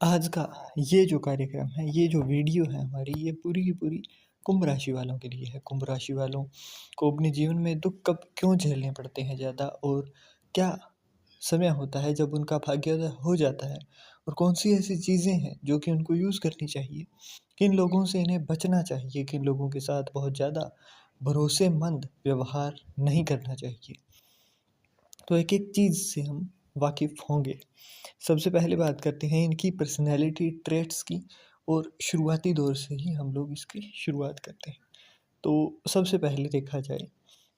आज का ये जो कार्यक्रम है, ये जो वीडियो है हमारी, ये पूरी की पूरी कुंभ राशि वालों के लिए है। कुंभ राशि वालों को अपने जीवन में दुःख कब क्यों झेलने पड़ते हैं ज़्यादा, और क्या समय होता है जब उनका भाग्योदय हो जाता है, और कौन-सी ऐसी चीज़ें हैं जो कि उनको यूज़ करनी चाहिए, किन लोगों से इन्हें बचना चाहिए, किन लोगों के साथ बहुत ज़्यादा भरोसेमंद व्यवहार नहीं करना चाहिए। तो एक-एक चीज़ से हम वाकिफ़ होंगे। सबसे पहले बात करते हैं इनकी पर्सनैलिटी ट्रेट्स की, और शुरुआती दौर से ही हम लोग इसकी शुरुआत करते हैं। तो सबसे पहले देखा जाए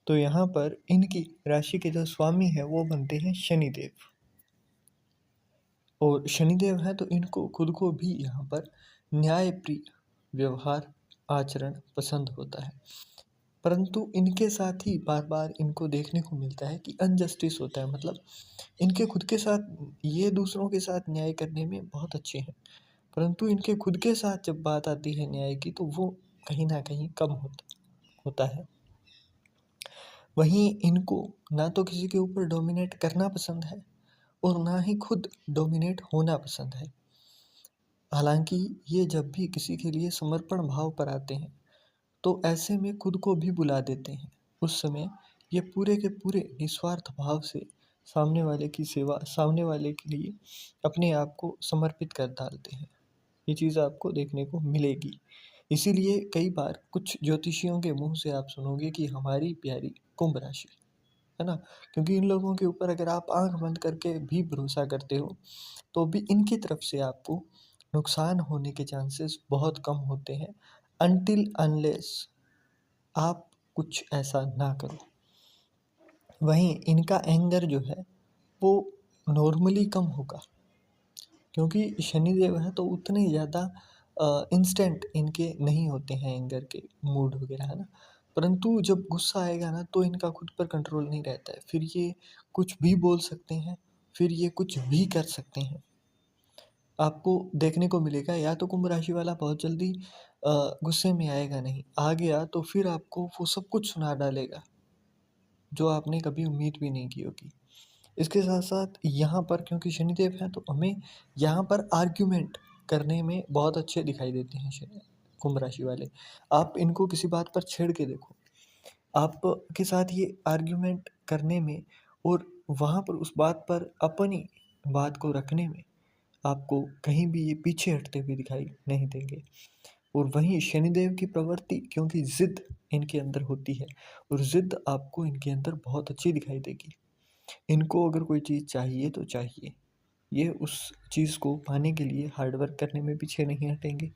तो यहाँ पर इनकी राशि के जो स्वामी हैं वो बनते हैं शनिदेव, और शनिदेव हैं तो इनको खुद को भी यहाँ पर न्यायप्रिय व्यवहार आचरण पसंद होता है। परंतु इनके साथ ही बार-बार इनको देखने को मिलता है कि अनजस्टिस होता है, मतलब इनके खुद के साथ ये दूसरों के साथ न्याय करने में बहुत अच्छे हैं, परंतु इनके खुद के साथ जब बात आती है न्याय की तो वो कहीं न कहीं कम होता है। वहीं इनको ना तो किसी के ऊपर डोमिनेट करना पसंद है, और ना ही खुद डोमिनेट होना पसंद है। हालाँकि ये जब भी किसी के लिए समर्पण भाव पर आते हैं, तो ऐसे में खुद को भी बुला देते हैं। उस समय ये पूरे के पूरे निस्वार्थ भाव से सामने वाले की सेवा, सामने वाले के लिए अपने आप को समर्पित कर डालते हैं। ये चीज़ आपको देखने को मिलेगी। इसीलिए कई बार कुछ ज्योतिषियों के मुँह से आप सुनोगे कि हमारी प्यारी कुंभ राशि, है ना? क्योंकि इन लोगों के ऊपर अगर आप आँख बंद करके भी भरोसा करते हो, तो भी इनकी तरफ से आपको नुकसान होने के चांसेस बहुत कम होते हैं, अनटिल अनलेस आप कुछ ऐसा ना करो। वहीं इनका एंगर जो है वो नॉर्मली कम होगा, क्योंकि शनिदेव हैं तो उतने ज़्यादा इंस्टेंट इनके नहीं होते हैं एंगर के मूड वगैरह, है ना? परंतु जब गुस्सा आएगा ना तो इनका खुद पर कंट्रोल नहीं रहता है। फिर ये कुछ भी बोल सकते हैं, फिर ये कुछ भी कर सकते हैं। आपको देखने को मिलेगा या तो कुंभ राशि वाला बहुत जल्दी गुस्से में आएगा नहीं, आ गया तो फिर आपको वो सब कुछ सुना डालेगा, जो आपने कभी उम्मीद भी नहीं की होगी। इसके साथ-साथ यहाँ पर क्योंकि शनिदेव हैं तो हमें यहाँ पर आर्ग्यूमेंट करने में बहुत अच्छे दिखाई देते हैं शनि कुंभ राशि वाले। आप इनको किसी बात पर छेड़ के देखो, आपके साथ ये आर्ग्यूमेंट करने में और वहाँ पर उस बात पर अपनी बात को रखने में आपको कहीं भी ये पीछे हटते हुए दिखाई नहीं देंगे। और वहीं शनिदेव की प्रवृत्ति, क्योंकि ज़िद इनके अंदर होती है, और ज़िद आपको इनके अंदर बहुत अच्छी दिखाई देगी। इनको अगर कोई चीज़ चाहिए तो चाहिए। ये उस चीज़ को पाने के लिए हार्ड वर्क करने में पीछे नहीं हटेंगे।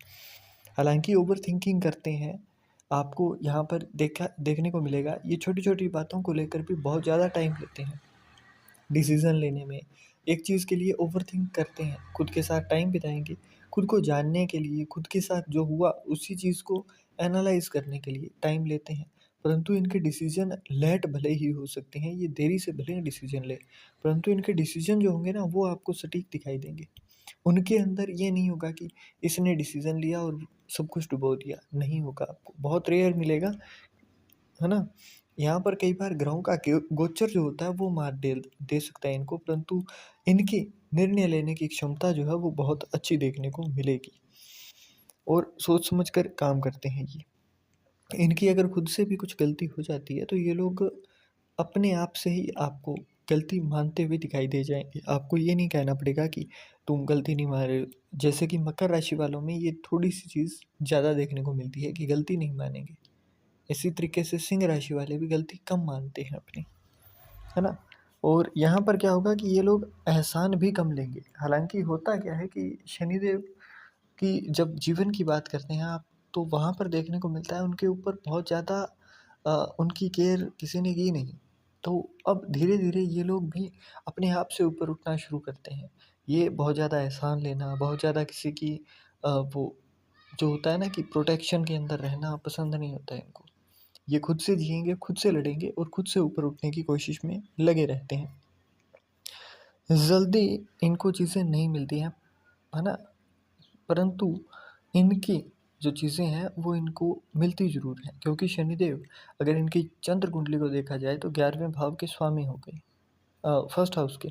हालाँकि ओवरथिंकिंग करते हैं, आपको यहाँ पर देखने को मिलेगा, ये छोटी-छोटी बातों को लेकर भी बहुत ज़्यादा टाइम लेते हैं डिसीज़न लेने में। एक चीज़ के लिए ओवरथिंक करते हैं, खुद के साथ टाइम बिताएँगे, खुद को जानने के लिए, खुद के साथ जो हुआ उसी चीज़ को एनालाइज़ करने के लिए टाइम लेते हैं। परंतु इनके डिसीज़न लेट भले ही हो सकते हैं, ये देरी से भले ही डिसीज़न लें, परंतु इनके डिसीज़न जो होंगे ना वो आपको सटीक दिखाई देंगे। उनके अंदर ये नहीं होगा कि इसने डिसीज़न लिया और सब कुछ डुबो दिया, नहीं होगा आपको, बहुत रेयर मिलेगा, है ना? यहाँ पर कई बार ग्रहों का गोचर जो होता है वो मात दे दे सकता है इनको, परंतु इनकी निर्णय लेने की क्षमता जो है वो बहुत अच्छी देखने को मिलेगी, और सोच समझ कर काम करते हैं ये। इनकी अगर खुद से भी कुछ गलती हो जाती है तो ये लोग अपने आप से ही आपको गलती मानते हुए दिखाई दे जाएँगे। आपको ये नहीं कहना पड़ेगा कि तुम गलती नहीं मान रहे हो। जैसे कि मकर राशि वालों में ये थोड़ी-सी चीज़ ज़्यादा देखने को मिलती है कि गलती नहीं मानेंगे। इसी तरीके से सिंह राशि वाले भी गलती कम मानते हैं अपनी, है ना? और यहाँ पर क्या होगा कि ये लोग एहसान भी कम लेंगे। हालाँकि होता क्या है कि शनिदेव की जब जीवन की बात करते हैं आप, तो वहाँ पर देखने को मिलता है उनके ऊपर बहुत ज़्यादा उनकी केयर किसी ने की नहीं। तो अब धीरे-धीरे ये लोग भी अपने आप से ऊपर उठना शुरू करते हैं। ये बहुत ज़्यादा एहसान लेना, बहुत ज़्यादा किसी की वो जो होता है ना कि प्रोटेक्शन के अंदर रहना पसंद नहीं होता है इनको। ये खुद से जिएँगे, खुद से लड़ेंगे और खुद से ऊपर उठने की कोशिश में लगे रहते हैं। जल्दी इनको चीज़ें नहीं मिलती हैं, है ना? परंतु इनकी जो चीज़ें हैं वो इनको मिलती ज़रूर हैं, क्योंकि शनिदेव अगर इनकी चंद्र कुंडली को देखा जाए तो 11वें भाव के स्वामी हो गए। फर्स्ट हाउस के।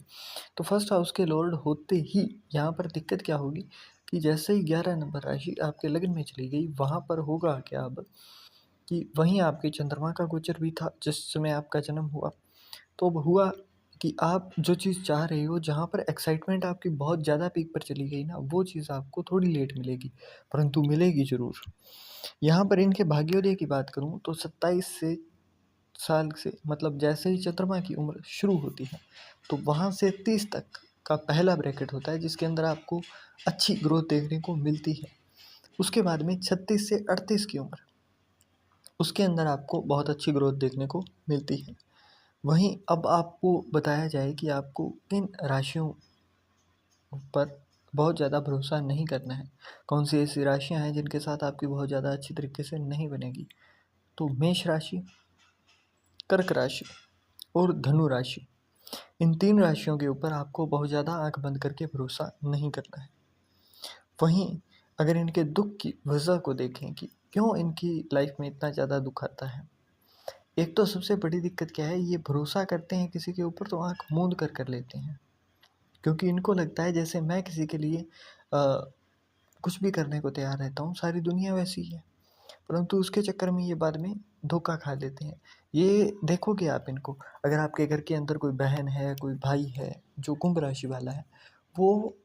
तो फर्स्ट हाउस के लॉर्ड होते ही यहाँ पर दिक्कत क्या होगी कि जैसे ही 11 नंबर राशि आपके लग्न में चली गई, वहाँ पर होगा क्या अब कि वहीं आपके चंद्रमा का गोचर भी था जिस समय आपका जन्म हुआ। तो अब हुआ कि आप जो चीज़ चाह रहे हो, जहाँ पर एक्साइटमेंट आपकी बहुत ज़्यादा पीक पर चली गई ना, वो चीज़ आपको थोड़ी लेट मिलेगी, परंतु मिलेगी ज़रूर। यहाँ पर इनके भाग्योदय की बात करूँ तो 27 से साल से मतलब जैसे ही चंद्रमा की उम्र शुरू होती है, तो वहाँ से 30 तक का पहला ब्रैकेट होता है जिसके अंदर आपको अच्छी ग्रोथ देखने को मिलती है। उसके बाद में 36 से 38 की उम्र, उसके अंदर आपको बहुत अच्छी ग्रोथ देखने को मिलती है। वहीं अब आपको बताया जाए कि आपको किन राशियों पर बहुत ज़्यादा भरोसा नहीं करना है। कौन सी ऐसी राशियाँ हैं जिनके साथ आपकी बहुत ज़्यादा अच्छी तरीके से नहीं बनेगी। तो मेष राशि, कर्क राशि और धनु राशि, इन 3 राशियों के ऊपर आपको बहुत ज़्यादा आँख बंद करके भरोसा नहीं करना है। वहीं अगर इनके दुःख की वजह को देखें कि क्यों इनकी लाइफ में इतना ज़्यादा दुःख आता है। एक तो सबसे बड़ी दिक्कत क्या है, ये भरोसा करते हैं किसी के ऊपर तो आँख मूंद कर लेते हैं। क्योंकि इनको लगता है जैसे मैं किसी के लिए कुछ भी करने को तैयार रहता हूँ, सारी दुनिया वैसी ही है। परंतु उसके चक्कर में ये बाद में धोखा खा लेते हैं। ये देखोगे आप इनको, अगर आपके घर के अंदर कोई बहन है, कोई भाई है जो कुंभ राशि वाला है, वो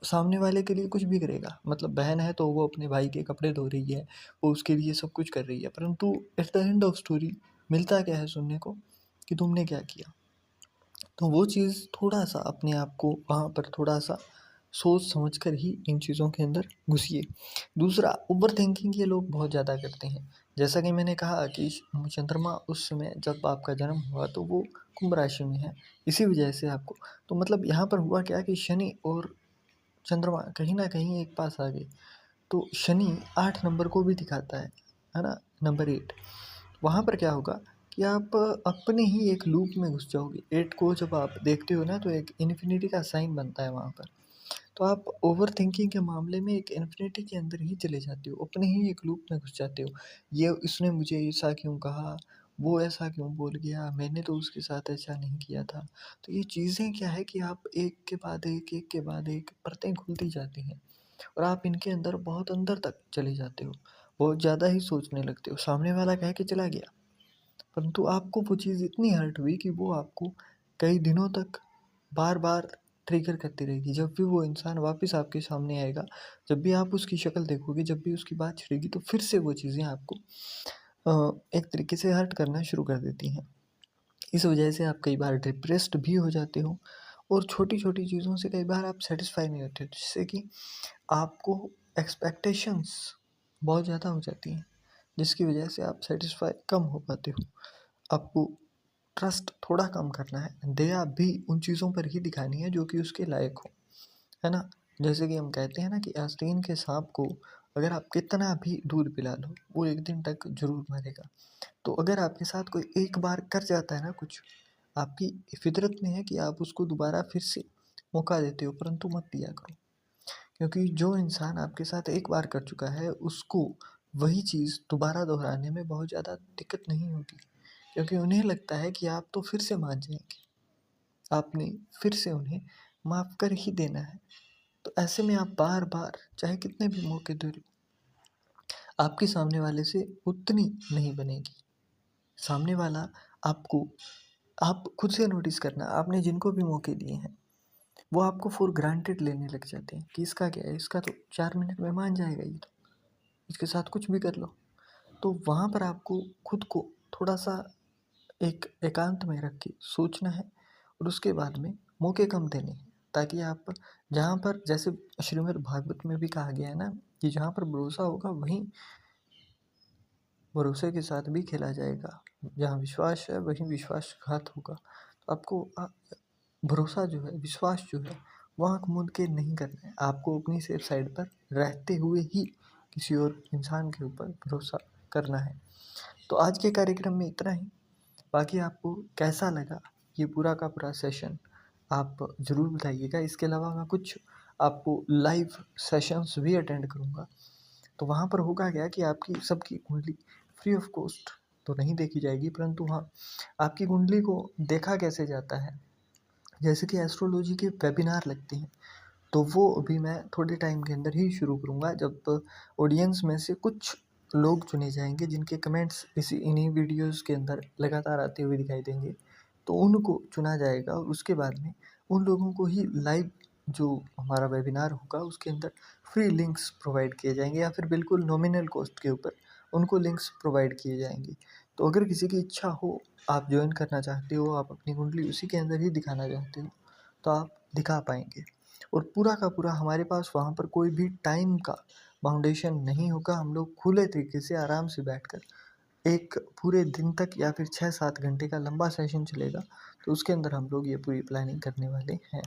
सामने वाले के लिए कुछ भी करेगा। मतलब बहन है तो वो अपने भाई के कपड़े धो रही है, वो उसके लिए सब कुछ कर रही है, परंतु at the end of story मिलता क्या है सुनने को कि तुमने क्या किया। तो वो चीज़ थोड़ा-सा अपने आप को वहाँ पर थोड़ा-सा सोच समझ कर ही इन चीज़ों के अंदर घुसिए। दूसरा, ओवरथिंकिंग ये लोग बहुत ज़्यादा करते हैं। जैसा कि मैंने कहा कि चंद्रमा उस समय जब आपका जन्म हुआ तो वो कुंभ राशि में है, इसी वजह से आपको तो मतलब यहाँ पर हुआ क्या कि शनि और चंद्रमा कहीं न कहीं एक पास आ गए। तो शनि 8 नंबर को भी दिखाता है ना? नंबर 8, वहाँ पर क्या होगा कि आप अपने ही एक लूप में घुस जाओगे। 8 को जब आप देखते हो ना तो एक इन्फिनिटी का साइन बनता है वहाँ पर। तो आप ओवरथिंकिंग के मामले में एक इन्फिनिटी के अंदर ही चले जाते हो, अपने ही एक लूप में घुस जाते हो। ये इसने मुझे ऐसा क्यों कहा, वो ऐसा क्यों बोल गया, मैंने तो उसके साथ ऐसा नहीं किया था। तो ये चीज़ें क्या है कि आप एक के बाद एक परतें खुलती जाती हैं और आप इनके अंदर बहुत अंदर तक चले जाते हो। बहुत ज़्यादा ही सोचने लगते हो। सामने वाला कह के चला गया, परंतु आपको वो चीज़ इतनी हर्ट हुई कि वो आपको कई दिनों तक बार-बार ट्रिगर करती रहेगी। जब भी वो इंसान वापस आपके सामने आएगा, जब भी आप उसकी शक्ल देखोगे, जब भी उसकी बात छिड़ेगी तो फिर से वो चीज़ें आपको एक तरीके से हर्ट करना शुरू कर देती हैं। इस वजह से आप कई बार डिप्रेस्ड भी हो जाते हो और छोटी-छोटी चीज़ों से कई बार आप सैटिस्फाई नहीं होते हो, जिससे कि आपको एक्सपेक्टेशंस बहुत ज़्यादा हो जाती हैं, जिसकी वजह से आप सैटिस्फाई कम हो पाते हो। आपको ट्रस्ट थोड़ा कम करना है, दया भी उन चीज़ों पर ही दिखानी है जो कि उसके लायक हो, है ना? जैसे कि हम कहते हैं ना कि आस्तीन के साँप को अगर आप कितना भी दूध पिला लो, वो एक दिन तक ज़रूर मरेगा। तो अगर आपके साथ कोई एक बार कर जाता है ना कुछ, आपकी फितरत में है कि आप उसको दोबारा फिर से मौका देते हो, परंतु मत दिया करो। क्योंकि जो इंसान आपके साथ एक बार कर चुका है, उसको वही चीज़ दोबारा दोहराने में बहुत ज़्यादा दिक्कत नहीं होगी। क्योंकि उन्हें लगता है कि आप तो फिर से मान जाएँगे। आपने फिर से उन्हें माफ़ कर ही देना है। तो ऐसे में आप बार-बार चाहे कितने भी मौके दे लो, आपकी सामने वाले से उतनी नहीं बनेगी। सामने वाला आपको आप खुद से नोटिस करना, आपने जिनको भी मौके दिए हैं, वो आपको फॉर ग्रांटेड लेने लग जाते हैं कि इसका क्या है, इसका तो 4 मिनट में मान जाएगा ये तो, इसके साथ कुछ भी कर लो। तो वहाँ पर आपको खुद को थोड़ा-सा एक एकांत में रख के सोचना है और उसके बाद में मौके कम देने हैं, ताकि आप जहाँ पर जैसे श्रीमद् भागवत में भी कहा गया है ना कि जहाँ पर भरोसा होगा वहीं भरोसे के साथ भी खेला जाएगा, जहाँ विश्वास है वहीं विश्वासघात होगा। तो आपको भरोसा जो है, विश्वास जो है, वो आँख मूंद के नहीं करना है। आपको अपनी सेफ साइड पर रहते हुए ही किसी और इंसान के ऊपर भरोसा करना है। तो आज के कार्यक्रम में इतना ही। बाकी आपको कैसा लगा ये पूरा का पूरा सेशन, आप ज़रूर बताइएगा। इसके अलावा मैं कुछ आपको लाइव सेशंस भी अटेंड करूँगा। तो वहाँ पर होगा क्या कि आपकी सबकी कुंडली फ्री ऑफ कॉस्ट तो नहीं देखी जाएगी, परंतु हाँ, आपकी कुंडली को देखा कैसे जाता है जैसे कि एस्ट्रोलॉजी के वेबिनार लगते हैं, तो वो अभी मैं थोड़े टाइम के अंदर ही शुरू करूँगा, जब ऑडियंस में से कुछ लोग चुने जाएँगे जिनके कमेंट्स इन्हीं वीडियोज़ के अंदर लगातार आते हुए दिखाई देंगे। तो उनको चुना जाएगा और उसके बाद में उन लोगों को ही लाइव जो हमारा वेबिनार होगा उसके अंदर फ्री लिंक्स प्रोवाइड किए जाएँगे या फिर बिल्कुल नॉमिनल कॉस्ट के ऊपर उनको लिंक्स प्रोवाइड किए जाएँगे। तो अगर किसी की इच्छा हो, आप जॉइन करना चाहते हो, आप अपनी कुंडली उसी के अंदर ही दिखाना चाहते हो, तो आप दिखा पाएँगे। और पूरा का पूरा हमारे पास वहाँ पर कोई भी टाइम का बाउंडेशन नहीं होगा। हम लोग खुले तरीके से आराम से बैठकर एक पूरे दिन तक या फिर 6-7 घंटे का लंबा सेशन चलेगा, तो उसके अंदर हम लोग ये पूरी प्लानिंग करने वाले हैं।